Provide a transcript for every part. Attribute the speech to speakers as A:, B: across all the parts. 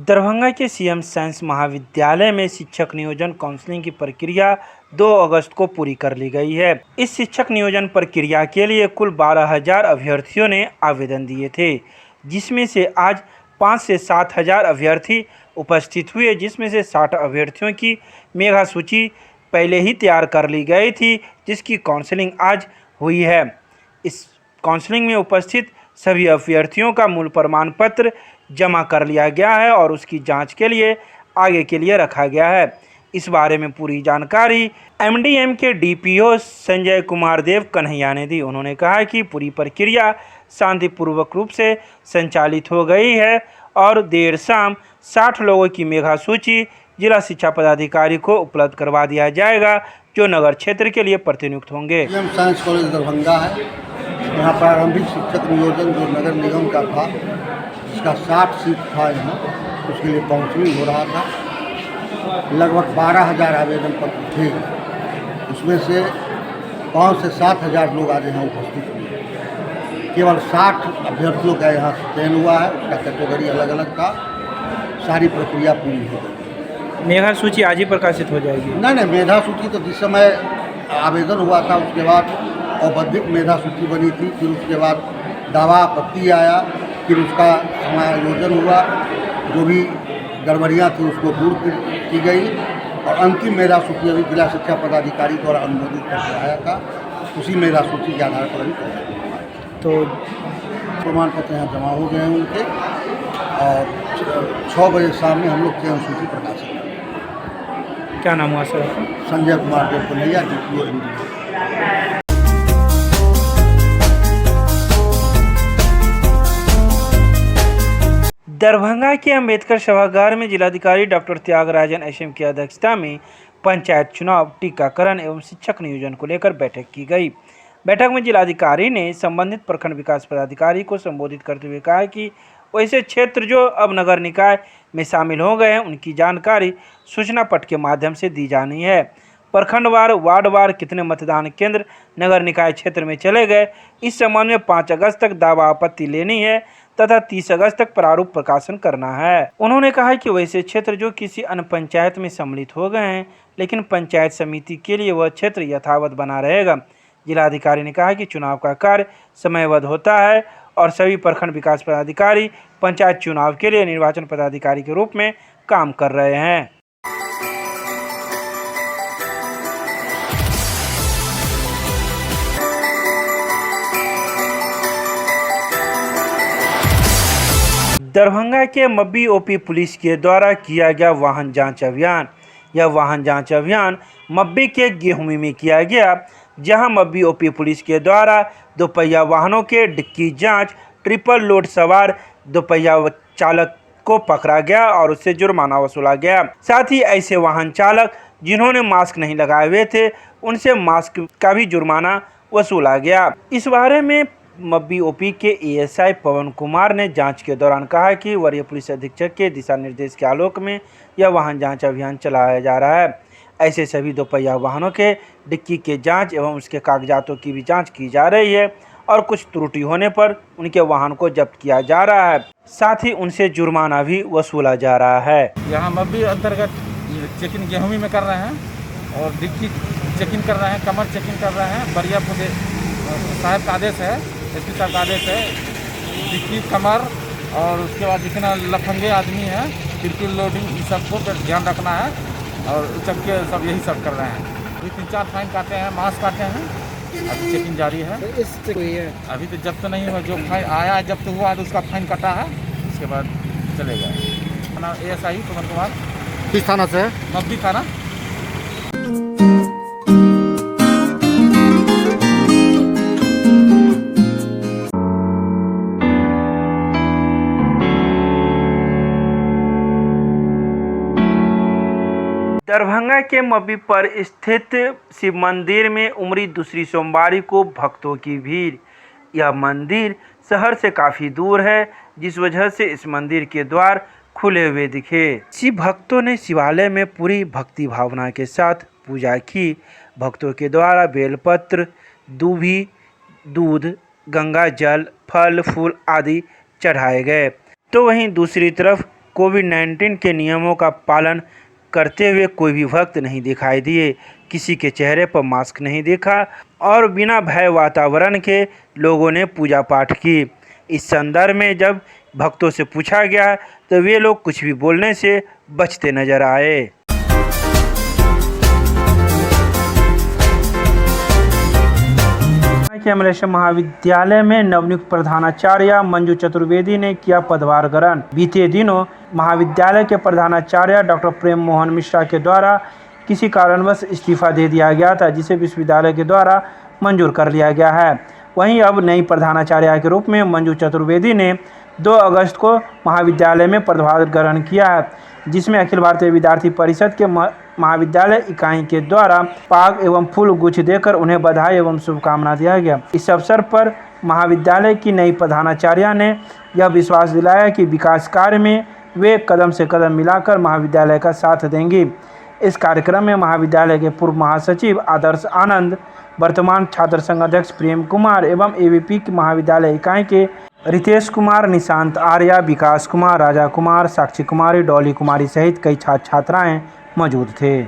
A: दरभंगा के CM science महाविद्यालय में शिक्षक नियोजन काउंसलिंग की प्रक्रिया 2 अगस्त को पूरी कर ली गई है। इस शिक्षक नियोजन प्रक्रिया के लिए कुल 12,000 अभ्यर्थियों ने आवेदन दिए थे, जिसमें से आज 5 से 7,000 अभ्यर्थी उपस्थित हुए, जिसमें से 60 अभ्यर्थियों की मेधा सूची पहले ही तैयार कर ली गई थी, जिसकी काउंसलिंग आज हुई है। इस काउंसलिंग में उपस्थित सभी अभ्यर्थियों का मूल प्रमाण पत्र जमा कर लिया गया है और उसकी जांच के लिए आगे के लिए रखा गया है। इस बारे में पूरी जानकारी एमडीएम के डीपीओ संजय कुमार देव कन्हैया ने दी। उन्होंने कहा कि पूरी प्रक्रिया शांतिपूर्वक रूप से संचालित हो गई है और देर शाम 60 लोगों की मेधा सूची जिला शिक्षा पदाधिकारी को उपलब्ध करवा दिया जाएगा, जो नगर क्षेत्र के लिए प्रतिनियुक्त होंगे।
B: साइंस कॉलेज दरभंगा है। यहाँ प्रारंभिक शिक्षक नियोजन जो नगर निगम का था, जिसका 60 सीट था, यहाँ उसके लिए काउंसलिंग हो रहा था। लगभग 12,000 आवेदन पत्र थे, उसमें से 5 से 7,000 लोग आज यहाँ उपस्थित हुए। केवल 60 अभ्यर्थियों का यहाँ चयन हुआ है, उसका कैटेगरी अलग अलग था। सारी प्रक्रिया पूरी हो गई।
A: मेधा सूची आज ही प्रकाशित हो जाएगी?
B: नहीं, मेधा सूची तो जिस समय आवेदन हुआ था उसके बाद औपचारिक मेधा सूची बनी थी, फिर उसके बाद दावा आपत्ति आया, फिर उसका समायोजन हुआ, जो भी गड़बड़ियाँ थी उसको दूर की गई और अंतिम मेधा सूची अभी जिला शिक्षा पदाधिकारी द्वारा अनुमोदित करके आया था। उसी मेधा सूची के आधार पर अभी तो प्रमाण पत्र यहाँ जमा हो गए हैं उनके और 6 बजे शाम में हम लोग चयन सूची प्रकाशित करेंगे।
A: क्या नाम हुआ सर?
B: संजय कुमार देव कन्हैया, डीपीओ एमडीएम।
A: दरभंगा के अंबेडकर सभागार में जिलाधिकारी डॉक्टर त्यागराजन एसएम की अध्यक्षता में पंचायत चुनाव, टीकाकरण एवं शिक्षक नियोजन को लेकर बैठक की गई। बैठक में जिलाधिकारी ने संबंधित प्रखंड विकास पदाधिकारी को संबोधित करते हुए कहा कि वैसे क्षेत्र जो अब नगर निकाय में शामिल हो गए हैं, उनकी जानकारी सूचना पट के माध्यम से दी जानी है। प्रखंडवार, वार्डवार कितने मतदान केंद्र नगर निकाय क्षेत्र में चले गए, इस संबंध में 5 अगस्त तक दावा आपत्ति लेनी है तथा 30 अगस्त तक प्रारूप प्रकाशन करना है। उन्होंने कहा कि वैसे क्षेत्र जो किसी अन्य पंचायत में सम्मिलित हो गए हैं, लेकिन पंचायत समिति के लिए वह क्षेत्र यथावत बना रहेगा। जिलाधिकारी ने कहा कि चुनाव का कार्य समयबद्ध होता है और सभी प्रखंड विकास पदाधिकारी पंचायत चुनाव के लिए निर्वाचन पदाधिकारी के रूप में काम कर रहे हैं। दरभंगा के मब्बी ओपी पुलिस के द्वारा किया गया वाहन जांच अभियान। यह वाहन जांच अभियान मब्बी के गेहूं में किया गया, जहां मब्बी ओपी पुलिस के द्वारा 2 पहिया वाहनों के डिक्की जांच, ट्रिपल लोड सवार 2 पहिया चालक को पकड़ा गया और उससे जुर्माना वसूला गया। साथ ही ऐसे वाहन चालक जिन्होंने मास्क नहीं लगाए हुए थे, उनसे मास्क का भी जुर्माना वसूला गया। इस बारे में मब्बी ओपी के एएसआई पवन कुमार ने जांच के दौरान कहा कि वरीय पुलिस अधीक्षक के दिशा निर्देश के आलोक में यह वाहन जांच अभियान चलाया जा रहा है। ऐसे सभी 2 पहिया वाहनों के डिक्की के जांच एवं उसके कागजातों की भी जांच की जा रही है और कुछ त्रुटि होने पर उनके वाहन को जब्त किया जा रहा है, साथ ही उनसे जुर्माना भी वसूला जा रहा है।
C: यहाँ मब्बी अंतर्गत चेकिंग गेहूं में कर रहे हैं और डिक्की चेकिंग कर रहे हैं, कमर चेकिंग कर रहे हैं। बरिया साहब का आदेश है, एसपी साहब का आदेश है, डिक्की, कमर और उसके बाद जितना लफंगे आदमी है, बिल्कुल लोडिंग, इस सबको ध्यान रखना है और चक्के सब यही सब कर रहे हैं। अभी 3-4 फाइन काटे हैं, मास्क काटे हैं, अभी चेकिंग जारी है। अभी तो जब्त नहीं हुआ, जो फाइन आया जब्त हुआ तो उसका फाइन कटा है, उसके बाद चलेगा। थाना एएसआई पवन कुमार।
B: किस थाना से है?
C: मब्बी थाना।
A: दरभंगा के मब्बी पर स्थित शिव मंदिर में उमड़ी दूसरी सोमवारी को भक्तों की भीड़। यह मंदिर शहर से काफ़ी दूर है, जिस वजह से इस मंदिर के द्वार खुले हुए दिखे। शिव भक्तों ने शिवालय में पूरी भक्ति भावना के साथ पूजा की। भक्तों के द्वारा बेलपत्र, दूभी, दूध, गंगा जल, फल फूल आदि चढ़ाए गए। तो वहीं दूसरी तरफ कोविड-19 के नियमों का पालन करते हुए कोई भी भक्त नहीं दिखाई दिए, किसी के चेहरे पर मास्क नहीं देखा और बिना भय वातावरण के लोगों ने पूजा पाठ की। इस संदर्भ में जब भक्तों से पूछा गया तो वे लोग कुछ भी बोलने से बचते नजर आए। मलेशिया महाविद्यालय में नवनियुक्त प्रधानाचार्य मंजू चतुर्वेदी ने किया पदभार ग्रहण। बीते दिनों महाविद्यालय के प्रधानाचार्य डॉक्टर प्रेम मोहन मिश्रा के द्वारा किसी कारणवश इस्तीफा दे दिया गया था, जिसे विश्वविद्यालय के द्वारा मंजूर कर लिया गया है। वहीं अब नई प्रधानाचार्य के रूप में मंजू चतुर्वेदी ने 2 अगस्त को महाविद्यालय में पदभार ग्रहण किया है, जिसमें अखिल भारतीय विद्यार्थी परिषद के महाविद्यालय इकाई के द्वारा पाग एवं फूल गुच्छ देकर उन्हें बधाई एवं शुभकामना दिया गया। इस अवसर पर महाविद्यालय की नई प्रधानाचार्य ने यह विश्वास दिलाया कि विकास कार्य में वे कदम से कदम मिलाकर महाविद्यालय का साथ देंगी। इस कार्यक्रम में महाविद्यालय के पूर्व महासचिव आदर्श आनंद, वर्तमान छात्र संघ अध्यक्ष प्रेम कुमार एवं एबीपी की महाविद्यालय इकाई के रितेश कुमार, निशांत आर्या, विकास कुमार, राजा कुमार, साक्षी कुमारी, डॉली कुमारी सहित कई छात्र छात्राएं मौजूद थे।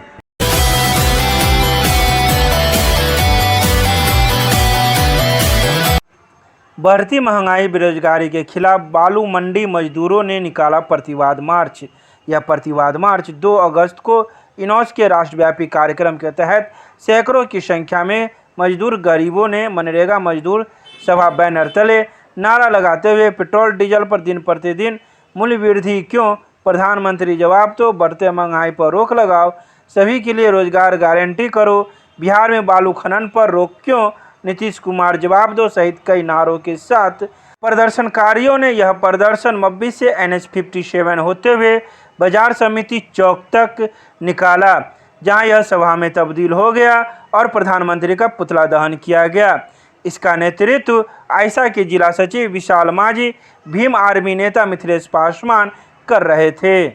A: बढ़ती महंगाई बेरोजगारी के खिलाफ बालू मंडी मजदूरों ने निकाला प्रतिवाद मार्च। यह प्रतिवाद मार्च 2 अगस्त को इनॉस के राष्ट्रव्यापी कार्यक्रम के तहत सैकड़ों की संख्या में मजदूर गरीबों ने मनरेगा मजदूर सभा बैनर तले नारा लगाते हुए पेट्रोल डीजल पर दिन प्रतिदिन मूल्य वृद्धि क्यों, प्रधानमंत्री जवाब दो, बढ़ते महंगाई पर रोक लगाओ, सभी के लिए रोजगार गारंटी करो, बिहार में बालू खनन पर रोक क्यों, नीतीश कुमार जवाब दो सहित कई नारों के साथ प्रदर्शनकारियों ने यह प्रदर्शन मब्बी से NH 57 होते हुए बाजार समिति चौक तक निकाला, जहां यह सभा में तब्दील हो गया और प्रधानमंत्री का पुतला दहन किया गया। इसका नेतृत्व आइसा के जिला सचिव विशाल माझी, भीम आर्मी नेता मिथिलेश पासवान कर रहे थे।